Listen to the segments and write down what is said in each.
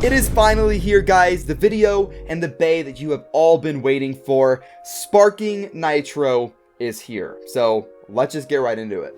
It is finally here, guys, the video and the BEY that you have all been waiting for. Sparking Nitro is here, so let's just get right into it.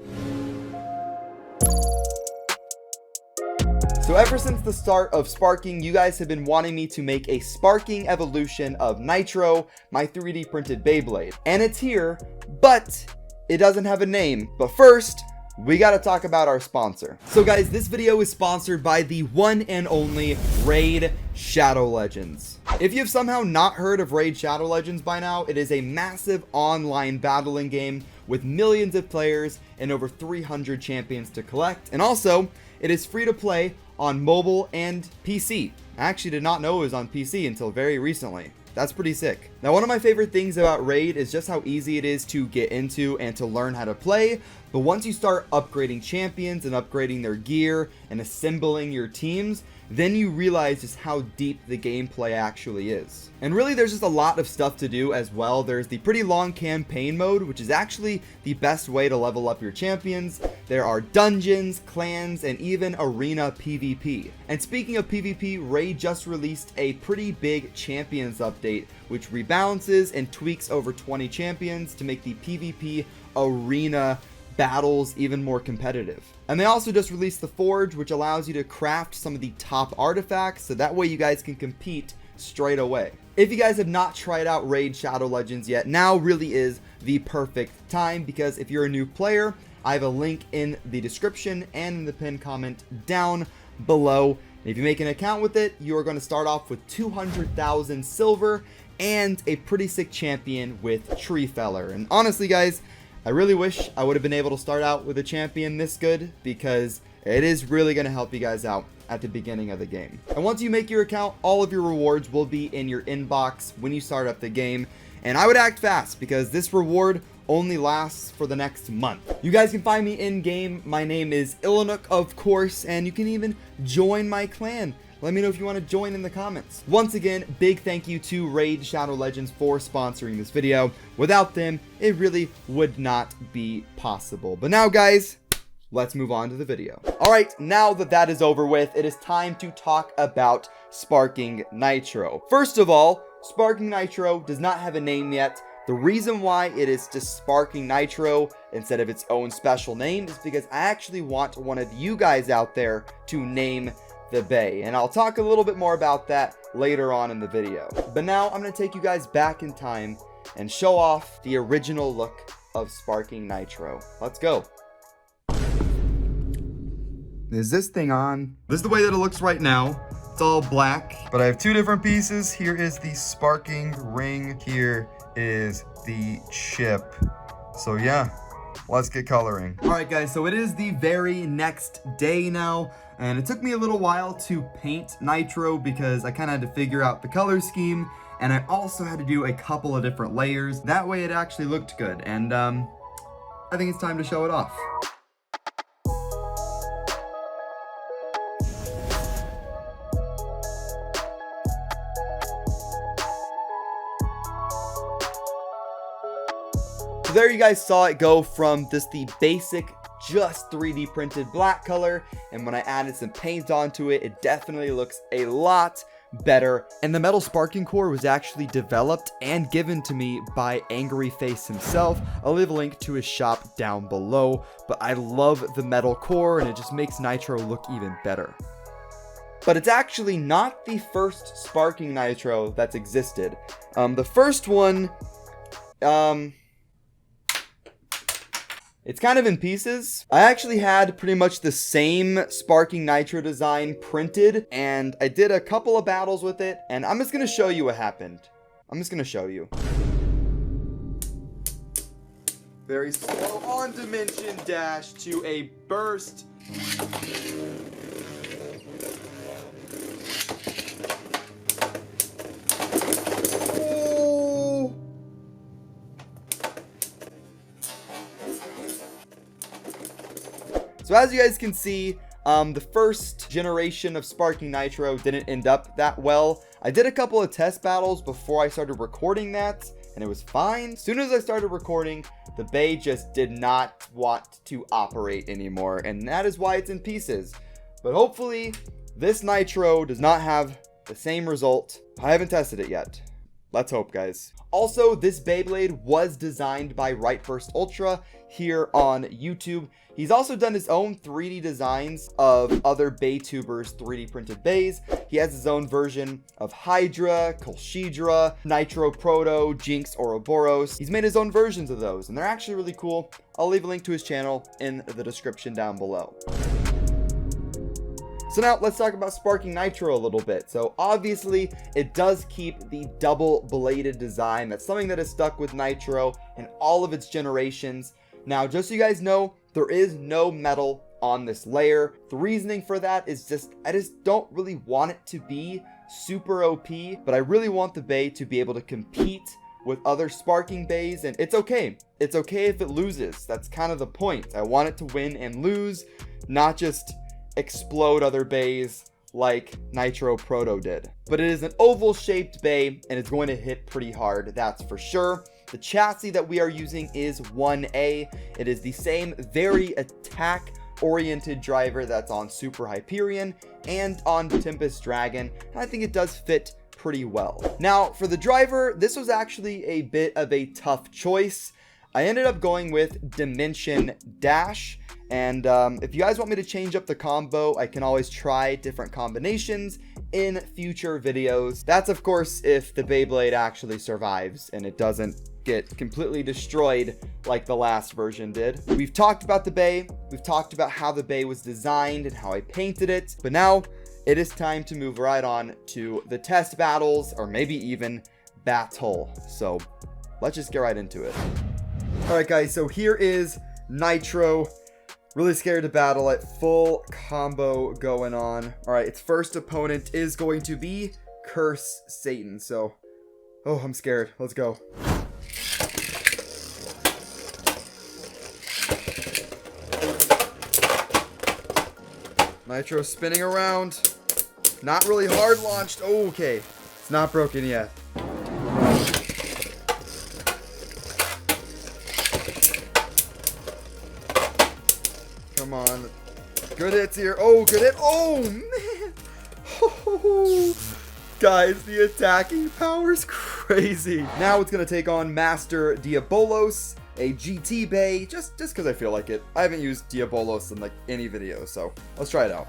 So ever since the start of Sparking, you guys have been wanting me to make a Sparking evolution of Nitro, my 3D printed Beyblade. And it's here, but it doesn't have a name. But first, we gotta talk about our sponsor. So guys, this video is sponsored by the one and only Raid Shadow Legends. If you've somehow not heard of Raid Shadow Legends by now, it is a massive online battling game with millions of players and over 300 champions to collect. And also, it is free to play on mobile and PC. I actually did not know it was on PC until very recently. That's pretty sick. Now, one of my favorite things about Raid is just how easy it is to get into and to learn how to play. But once you start upgrading champions and upgrading their gear and assembling your teams, then you realize just how deep the gameplay actually is. And really, there's just a lot of stuff to do as well. There's the pretty long campaign mode, which is actually the best way to level up your champions. There are dungeons, clans, and even arena PvP. And speaking of PvP, Raid just released a pretty big champions update, which rebalances and tweaks over 20 champions to make the PvP arena battles even more competitive. And they also just released the Forge, which allows you to craft some of the top artifacts, so that way you guys can compete straight away. If you guys have not tried out Raid Shadow Legends yet, now really is the perfect time, because if you're a new player, I have a link in the description and in the pinned comment down below. And if you make an account with it, you are going to start off with 200,000 silver and a pretty sick champion with Tree Feller. And honestly, guys, I really wish I would have been able to start out with a champion this good, because it is really going to help you guys out at the beginning of the game. And once you make your account, all of your rewards will be in your inbox when you start up the game. And I would act fast, because this reward only lasts for the next month. You guys can find me in game. My name is ilinnuc, of course, and you can even join my clan. Let me know if you want to join in the comments. Once again, big thank you to Raid Shadow Legends for sponsoring this video. Without them, it really would not be possible. But now, guys, let's move on to the video. All right, now that that is over with, it is time to talk about Sparking Nitro. First of all, Sparking Nitro does not have a name yet. The reason why it is just Sparking Nitro instead of its own special name is because I actually want one of you guys out there to name the BEY, and I'll talk a little bit more about that later on in the video. But now I'm going to take you guys back in time and show off the original look of Sparking Nitro. Let's go. Is this thing on? This is the way that it looks right now. It's all black, but I have two different pieces. Here is the sparking ring. Here is the chip. So yeah, let's get coloring. All right, guys, so it is the very next day now. And it took me a little while to paint Nitro because I kind of had to figure out the color scheme, and I also had to do a couple of different layers. That way it actually looked good, and I think it's time to show it off. So there you guys saw it go from just the basic just 3D printed black color, and when I added some paint onto it, it definitely looks a lot better. And the metal sparking core was actually developed and given to me by Angry Face himself. I'll leave a link to his shop down below, but I love the metal core and it just makes Nitro look even better. But it's actually not the first Sparking Nitro that's existed. The first one, it's kind of in pieces. I actually had pretty much the same Sparking Nitro design printed, and I did a couple of battles with it, and I'm just gonna show you what happened. I'm just gonna show you. Very slow on dimension dash to a burst. So as you guys can see, the first generation of Sparking Nitro didn't end up that well. I did a couple of test battles before I started recording that, and it was fine. As soon as I started recording, the BEY just did not want to operate anymore, and that is why it's in pieces. But hopefully, this Nitro does not have the same result. I haven't tested it yet. Let's hope, guys. Also, this Beyblade was designed by RightBurst Ultra here on YouTube. He's also done his own 3D designs of other BeyTubers' 3D printed Beys. He has his own version of Hydra, Kolshidra, Nitro Proto, Jinx, Ouroboros. He's made his own versions of those, and they're actually really cool. I'll leave a link to his channel in the description down below. So now let's talk about sparking Nitro a little bit. So obviously it does keep the double bladed design. That's something that has stuck with Nitro in all of its generations. Now, just so you guys know, there is no metal on this layer. The reasoning for that is I just don't really want it to be super OP, but I really want the Bey to be able to compete with other sparking Beys, and it's okay. It's okay if it loses. That's kind of the point. I want it to win and lose, not just explode other Beys like Nitro Proto did. But it is an oval shaped Bey, and it's going to hit pretty hard, that's for sure. The chassis that we are using is 1A. It is the same very attack oriented driver that's on Super Hyperion and on Tempest Dragon, and I think it does fit pretty well. Now, for the driver, this was actually a bit of a tough choice. I ended up going with Dimension Dash, and if you guys want me to change up the combo, I can always try different combinations in future videos. That's of course if the Beyblade actually survives and it doesn't get completely destroyed like the last version did. We've talked about the Bey, we've talked about how the Bey was designed and how I painted it, but now it is time to move right on to the test battles, or maybe even battle. So let's just get right into it. Alright guys, so here is Nitro. Really scared to battle it. Full combo going on. Alright, its first opponent is going to be Curse Satan. So, oh, I'm scared. Let's go. Nitro spinning around. Not really hard launched. Oh, okay. It's not broken yet. Come on. Good hits here. Oh, good hit. Oh, man. Oh, guys, the attacking power is crazy. Now it's going to take on Master Diabolos, a GT Bey, just because I feel like it. I haven't used Diabolos in like any video, so let's try it out.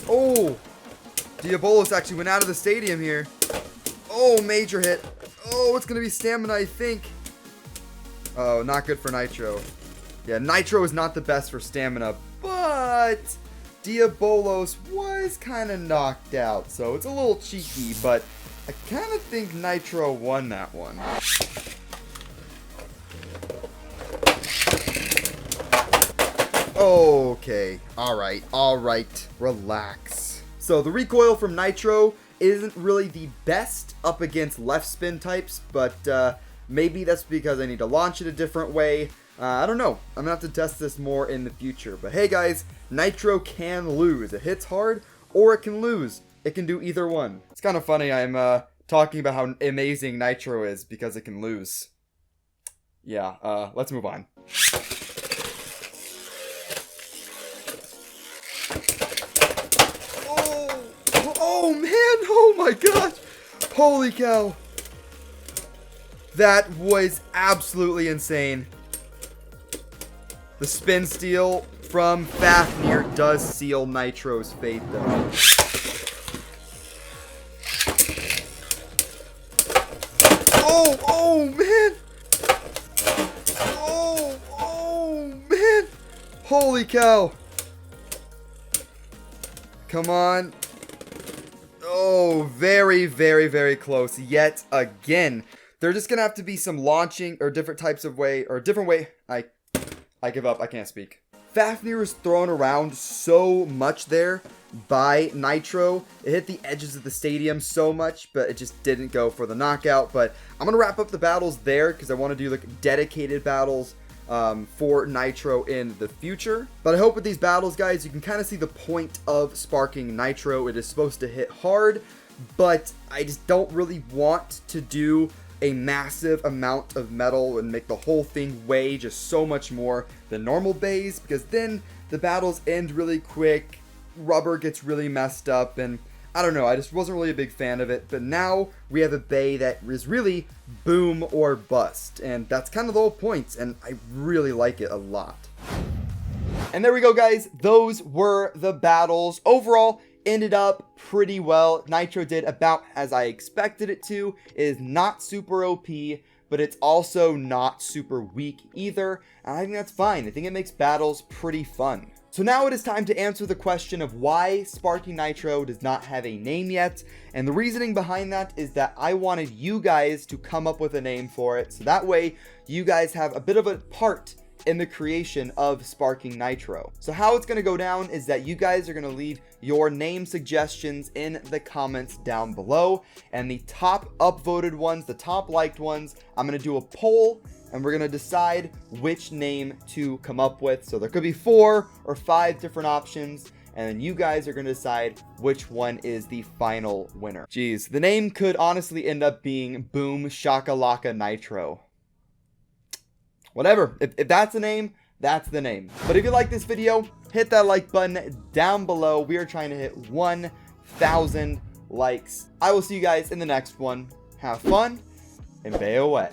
Oh, Diabolos actually went out of the stadium here. Oh, major hit. Oh, it's going to be stamina, I think. Oh, not good for Nitro. Yeah, Nitro is not the best for stamina, but Diabolos was kind of knocked out, so it's a little cheeky, but I kind of think Nitro won that one. Okay, alright, relax. So the recoil from Nitro isn't really the best up against left spin types, but maybe that's because I need to launch it a different way. I don't know. I'm gonna have to test this more in the future. But hey guys, Nitro can lose. It hits hard, or it can lose. It can do either one. It's kind of funny I'm talking about how amazing Nitro is because it can lose. Yeah, let's move on. Oh man, oh my gosh. Holy cow. That was absolutely insane. The spin steal from Fafnir does seal Nitro's fate though. Oh man. Oh man. Holy cow. Come on. Oh, very, very, very close yet again. There's just gonna have to be some launching or different types of way, or a different way. I give up. I can't speak. Fafnir was thrown around so much there by Nitro. It hit the edges of the stadium so much, but it just didn't go for the knockout. But I'm gonna wrap up the battles there because I want to do like dedicated battles for Nitro in the future. But I hope with these battles, guys, you can kind of see the point of sparking Nitro. It is supposed to hit hard, but I just don't really want to do a massive amount of metal and make the whole thing weigh just so much more than normal bays, because then the battles end really quick, rubber gets really messed up, and I don't know, I just wasn't really a big fan of it. But now we have a bay that is really boom or bust, and that's kind of the whole point, and I really like it a lot. And there we go, guys. Those were the battles. Overall, ended up pretty well. Nitro did about as I expected it to. It is not super OP, but it's also not super weak either. And I think that's fine. I think it makes battles pretty fun. So now it is time to answer the question of why Sparking Nitro does not have a name yet. And the reasoning behind that is that I wanted you guys to come up with a name for it. So that way you guys have a bit of a part in the creation of Sparking Nitro. So how it's going to go down is that you guys are going to leave your name suggestions in the comments down below, and the top upvoted ones, the top liked ones, I'm going to do a poll and we're going to decide which name to come up with. So there could be 4 or 5 different options, and then you guys are going to decide which one is the final winner. Jeez, the name could honestly end up being Boom Shakalaka Nitro. Whatever, if that's the name, that's the name. But if you like this video, hit that like button down below. We are trying to hit 1,000 likes. I will see you guys in the next one. Have fun and BEY away.